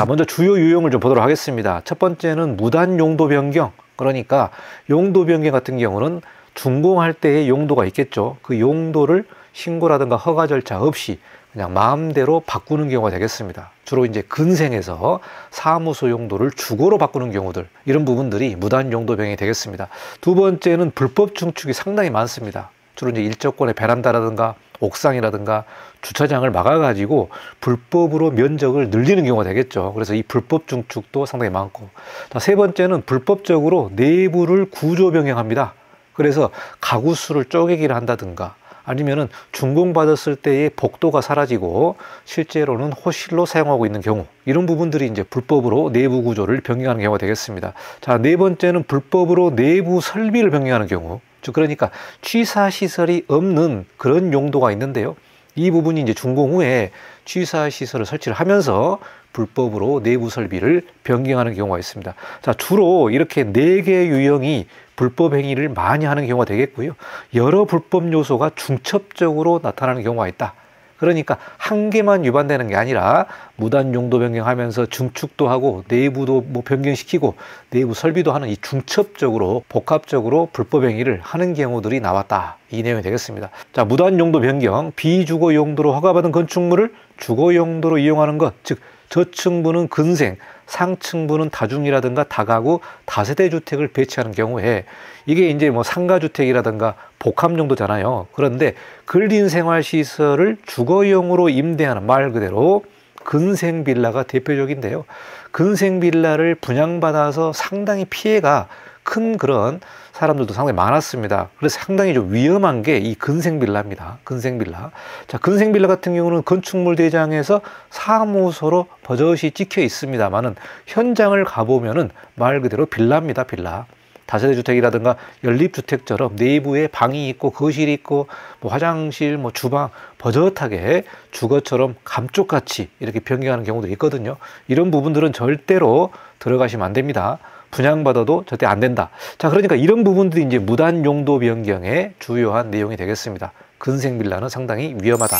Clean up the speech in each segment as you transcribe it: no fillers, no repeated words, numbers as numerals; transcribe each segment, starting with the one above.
먼저 주요 유형을 좀 보도록 하겠습니다. 첫 번째는 무단 용도 변경. 그러니까 용도 변경 같은 경우는 준공할 때의 용도가 있겠죠. 그 용도를 신고라든가 허가 절차 없이 그냥 마음대로 바꾸는 경우가 되겠습니다. 주로 이제 근생에서 사무소 용도를 주거로 바꾸는 경우들, 이런 부분들이 무단 용도 변경이 되겠습니다. 두 번째는 불법 증축이 상당히 많습니다. 주로 이제 일조권의 베란다라든가 옥상이라든가 주차장을 막아가지고 불법으로 면적을 늘리는 경우가 되겠죠. 그래서 이 불법 증축도 상당히 많고, 자, 세 번째는 불법적으로 내부를 구조 변경합니다. 그래서 가구 수를 쪼개기를 한다든가, 아니면은 준공받았을 때의 복도가 사라지고 실제로는 호실로 사용하고 있는 경우, 이런 부분들이 이제 불법으로 내부 구조를 변경하는 경우가 되겠습니다. 자, 네 번째는 불법으로 내부 설비를 변경하는 경우, 즉 그러니까 취사 시설이 없는 그런 용도가 있는데요. 이 부분이 이제 준공 후에 취사 시설을 설치를 하면서 불법으로 내부 설비를 변경하는 경우가 있습니다. 자, 주로 이렇게 4개의 유형이 불법 행위를 많이 하는 경우가 되겠고요. 여러 불법 요소가 중첩적으로 나타나는 경우가 있다. 그러니까 한 개만 위반되는 게 아니라 무단 용도 변경하면서 증축도 하고 내부도 뭐 변경시키고 내부 설비도 하는 이 중첩적으로 복합적으로 불법 행위를 하는 경우들이 나왔다. 이 내용이 되겠습니다. 자, 무단 용도 변경, 비주거 용도로 허가받은 건축물을 주거 용도로 이용하는 것, 즉 저층부는 근생, 상층부는 다중이라든가 다가구, 다세대 주택을 배치하는 경우에 이게 이제 뭐 상가주택이라든가 복합 용도잖아요. 그런데 근린생활시설을 주거용으로 임대하는, 말 그대로 근생 빌라가 대표적인데요. 근생 빌라를 분양받아서 상당히 피해가 큰 그런 사람들도 상당히 많았습니다. 그래서 상당히 좀 위험한 게 이 근생빌라입니다. 근생빌라. 자, 근생빌라 같은 경우는 건축물 대장에서 사무소로 버젓이 찍혀 있습니다만은 현장을 가보면은 말 그대로 빌라입니다. 빌라. 다세대 주택이라든가 연립주택처럼 내부에 방이 있고 거실이 있고 뭐 화장실, 뭐 주방 버젓하게 주거처럼 감쪽같이 이렇게 변경하는 경우도 있거든요. 이런 부분들은 절대로 들어가시면 안 됩니다. 분양받아도 절대 안 된다. 자, 그러니까 이런 부분들이 이제 무단 용도 변경의 주요한 내용이 되겠습니다. 근생 빌라는 상당히 위험하다.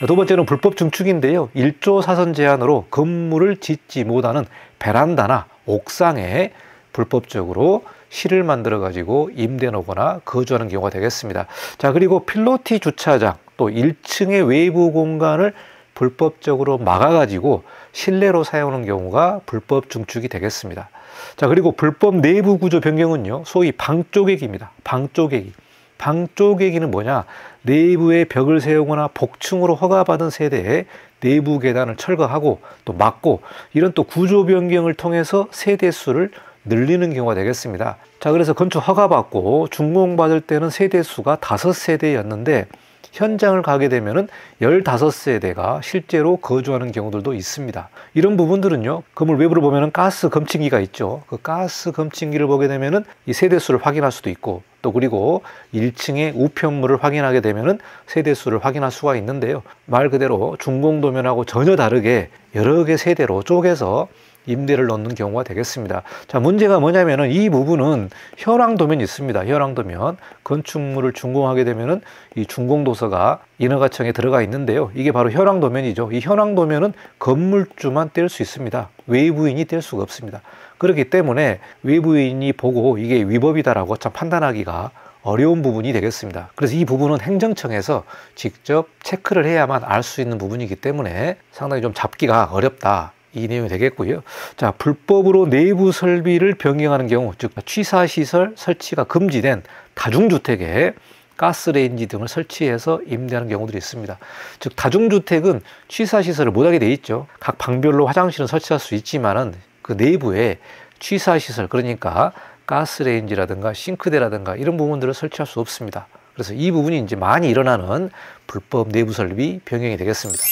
자, 두 번째는 불법 증축인데요. 1조 사선 제한으로 건물을 짓지 못하는 베란다나 옥상에 불법적으로 실을 만들어 가지고 임대 놓거나 거주하는 경우가 되겠습니다. 자, 그리고 필로티 주차장, 또 1층의 외부 공간을 불법적으로 막아 가지고 실내로 사용하는 경우가 불법 증축이 되겠습니다. 자, 그리고 불법 내부 구조 변경은요, 소위 방 쪼개기입니다. 방 쪼개기. 방 쪼개기는 뭐냐? 내부에 벽을 세우거나 복층으로 허가받은 세대에 내부 계단을 철거하고 또 막고, 이런 또 구조 변경을 통해서 세대 수를 늘리는 경우가 되겠습니다. 자, 그래서 건축 허가받고 준공받을 때는 세대 수가 5세대였는데 현장을 가게 되면은 15세대가 실제로 거주하는 경우들도 있습니다. 이런 부분들은요, 건물 외부를 보면은 가스 검침기가 있죠. 그 가스 검침기를 보게 되면은 이 세대수를 확인할 수도 있고, 또 그리고 1층의 우편물을 확인하게 되면은 세대수를 확인할 수가 있는데요. 말 그대로 준공도면하고 전혀 다르게 여러 개 세대로 쪼개서 임대를 넣는 경우가 되겠습니다. 자, 문제가 뭐냐면은 이 부분은 현황도면이 있습니다. 현황도면. 건축물을 준공하게 되면은 이 준공도서가 인허가청에 들어가 있는데요. 이게 바로 현황도면이죠. 이 현황도면은 건물주만 뗄 수 있습니다. 외부인이 뗄 수가 없습니다. 그렇기 때문에 외부인이 보고 이게 위법이다라고 참 판단하기가 어려운 부분이 되겠습니다. 그래서 이 부분은 행정청에서 직접 체크를 해야만 알 수 있는 부분이기 때문에 상당히 좀 잡기가 어렵다. 이 내용이 되겠고요. 자, 불법으로 내부 설비를 변경하는 경우, 즉 취사시설 설치가 금지된 다중주택에 가스레인지 등을 설치해서 임대하는 경우들이 있습니다. 즉 다중주택은 취사시설을 못하게 돼 있죠. 각 방별로 화장실은 설치할 수 있지만은 그 내부에 취사시설, 그러니까 가스레인지라든가 싱크대라든가 이런 부분들을 설치할 수 없습니다. 그래서 이 부분이 이제 많이 일어나는 불법 내부 설비 변경이 되겠습니다.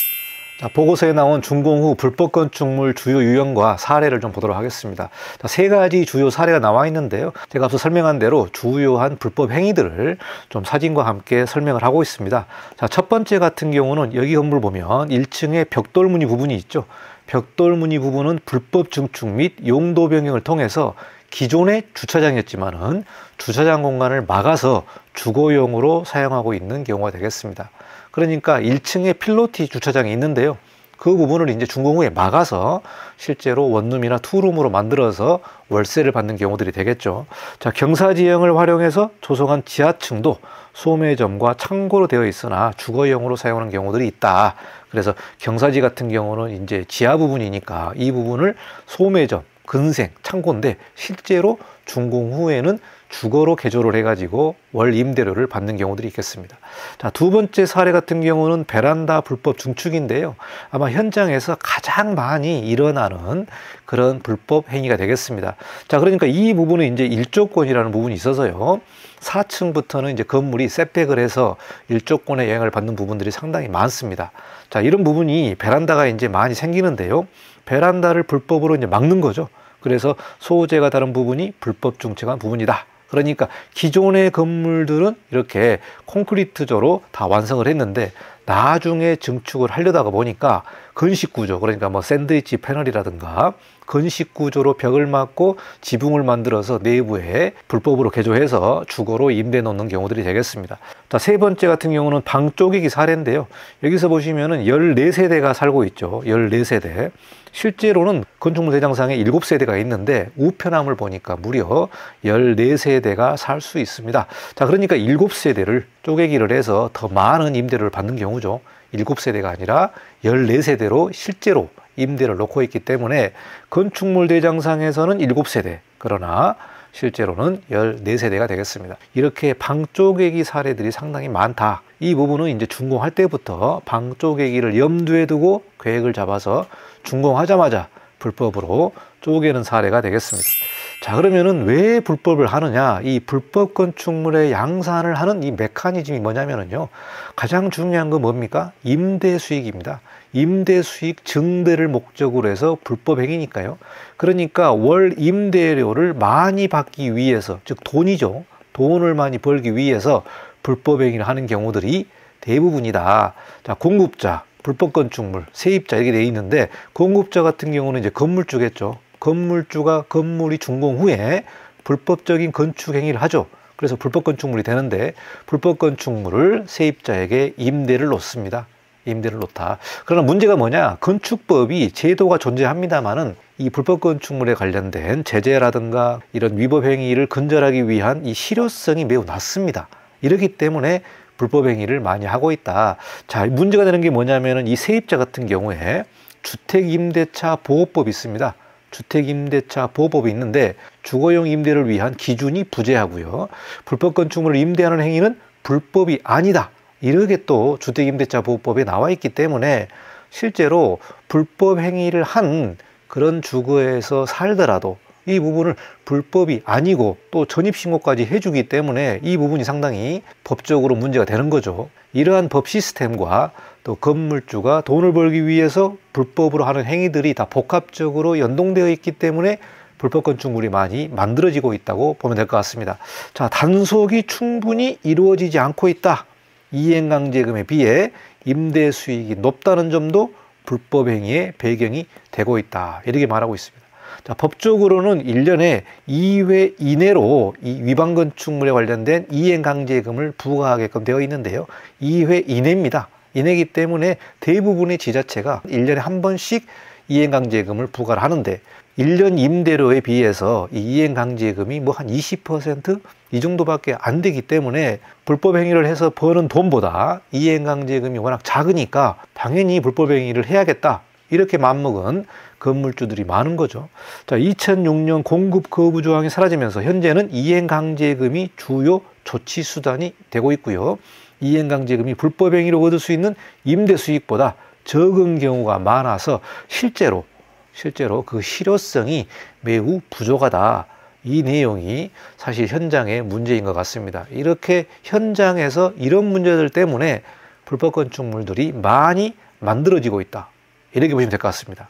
자, 보고서에 나온 준공 후 불법 건축물 주요 유형과 사례를 좀 보도록 하겠습니다. 자, 3가지 주요 사례가 나와 있는데요. 제가 앞서 설명한 대로 주요한 불법 행위들을 좀 사진과 함께 설명을 하고 있습니다. 자, 첫 번째 같은 경우는 여기 건물 보면 1층에 벽돌무늬 부분이 있죠. 벽돌무늬 부분은 불법 증축 및 용도 변경을 통해서 기존의 주차장이었지만은 주차장 공간을 막아서 주거용으로 사용하고 있는 경우가 되겠습니다. 그러니까 1층에 필로티 주차장이 있는데요. 그 부분을 이제 준공 후에 막아서 실제로 원룸이나 투룸으로 만들어서 월세를 받는 경우들이 되겠죠. 자, 경사지형을 활용해서 조성한 지하층도 소매점과 창고로 되어 있으나 주거용으로 사용하는 경우들이 있다. 그래서 경사지 같은 경우는 이제 지하 부분이니까 이 부분을 소매점, 근생, 창고인데 실제로 준공 후에는 주거로 개조를 해가지고 월 임대료를 받는 경우들이 있겠습니다. 자, 두 번째 사례 같은 경우는 베란다 불법 증축인데요. 아마 현장에서 가장 많이 일어나는 그런 불법 행위가 되겠습니다. 자, 그러니까 이 부분은 이제 일조권이라는 부분이 있어서요. 4층부터는 이제 건물이 셋백을 해서 일조권의 영향을 받는 부분들이 상당히 많습니다. 자, 이런 부분이 베란다가 이제 많이 생기는데요. 베란다를 불법으로 이제 막는 거죠. 그래서 소재가 다른 부분이 불법 증축한 부분이다. 그러니까 기존의 건물들은 이렇게 콘크리트조로 다 완성을 했는데 나중에 증축을 하려다가 보니까 건식 구조, 그러니까 뭐 샌드위치 패널이라든가 건식 구조로 벽을 막고 지붕을 만들어서 내부에 불법으로 개조해서 주거로 임대 놓는 경우들이 되겠습니다. 자, 세 번째 같은 경우는 방 쪼개기 사례인데요. 여기서 보시면은 14세대가 살고 있죠. 14세대. 실제로는 건축물 대장상에 7세대가 있는데 우편함을 보니까 무려 14세대가 살 수 있습니다. 자, 그러니까 7세대를 쪼개기를 해서 더 많은 임대료를 받는 경우죠. 7세대가 아니라 14세대로 실제로 임대를 놓고 있기 때문에 건축물 대장상에서는 7세대, 그러나 실제로는 14세대가 되겠습니다. 이렇게 방 쪼개기 사례들이 상당히 많다. 이 부분은 이제 준공할 때부터 방 쪼개기를 염두에 두고 계획을 잡아서 준공하자마자 불법으로 쪼개는 사례가 되겠습니다. 자, 그러면은 왜 불법을 하느냐? 이 불법 건축물의 양산을 하는 이 메커니즘이 뭐냐면은요. 가장 중요한 건 뭡니까? 임대 수익입니다. 임대 수익 증대를 목적으로 해서 불법 행위니까요. 그러니까 월 임대료를 많이 받기 위해서, 즉 돈이죠. 돈을 많이 벌기 위해서 불법 행위를 하는 경우들이 대부분이다. 자, 공급자, 불법 건축물, 세입자 이렇게 돼 있는데 공급자 같은 경우는 이제 건물주겠죠. 건물주가 건물이 준공 후에 불법적인 건축 행위를 하죠. 그래서 불법 건축물이 되는데 불법 건축물을 세입자에게 임대를 놓습니다. 임대를 놓다. 그러나 문제가 뭐냐? 건축법이 제도가 존재합니다만은 이 불법 건축물에 관련된 제재라든가 이런 위법 행위를 근절하기 위한 이 실효성이 매우 낮습니다. 이렇기 때문에 불법 행위를 많이 하고 있다. 자, 문제가 되는 게 뭐냐면은 이 세입자 같은 경우에 주택임대차 보호법이 있습니다. 주택임대차 보호법이 있는데 주거용 임대를 위한 기준이 부재하고요. 불법 건축물을 임대하는 행위는 불법이 아니다. 이렇게 또 주택임대차 보호법에 나와 있기 때문에 실제로 불법 행위를 한 그런 주거에서 살더라도 이 부분을 불법이 아니고 또 전입신고까지 해주기 때문에 이 부분이 상당히 법적으로 문제가 되는 거죠. 이러한 법 시스템과 또 건물주가 돈을 벌기 위해서 불법으로 하는 행위들이 다 복합적으로 연동되어 있기 때문에 불법 건축물이 많이 만들어지고 있다고 보면 될 것 같습니다. 자, 단속이 충분히 이루어지지 않고 있다. 이행강제금에 비해 임대 수익이 높다는 점도 불법 행위의 배경이 되고 있다. 이렇게 말하고 있습니다. 자, 법적으로는 1년에 2회 이내로 이 위반 건축물에 관련된 이행강제금을 부과하게끔 되어 있는데요. 2회 이내입니다. 이내이기 때문에 대부분의 지자체가 1년에 한 번씩 이행강제금을 부과를 하는데 1년 임대료에 비해서 이 이행강제금이 뭐 한 20% 이 정도밖에 안 되기 때문에 불법 행위를 해서 버는 돈보다 이행강제금이 워낙 작으니까 당연히 불법 행위를 해야겠다. 이렇게 맘먹은 건물주들이 많은 거죠. 자, 2006년 공급 거부 조항이 사라지면서 현재는 이행강제금이 주요 조치 수단이 되고 있고요. 이행강제금이 불법 행위로 얻을 수 있는 임대 수익보다 적은 경우가 많아서 실제로 그 실효성이 매우 부족하다. 이 내용이 사실 현장의 문제인 것 같습니다. 이렇게 현장에서 이런 문제들 때문에 불법 건축물들이 많이 만들어지고 있다. 이렇게 보시면 될 것 같습니다.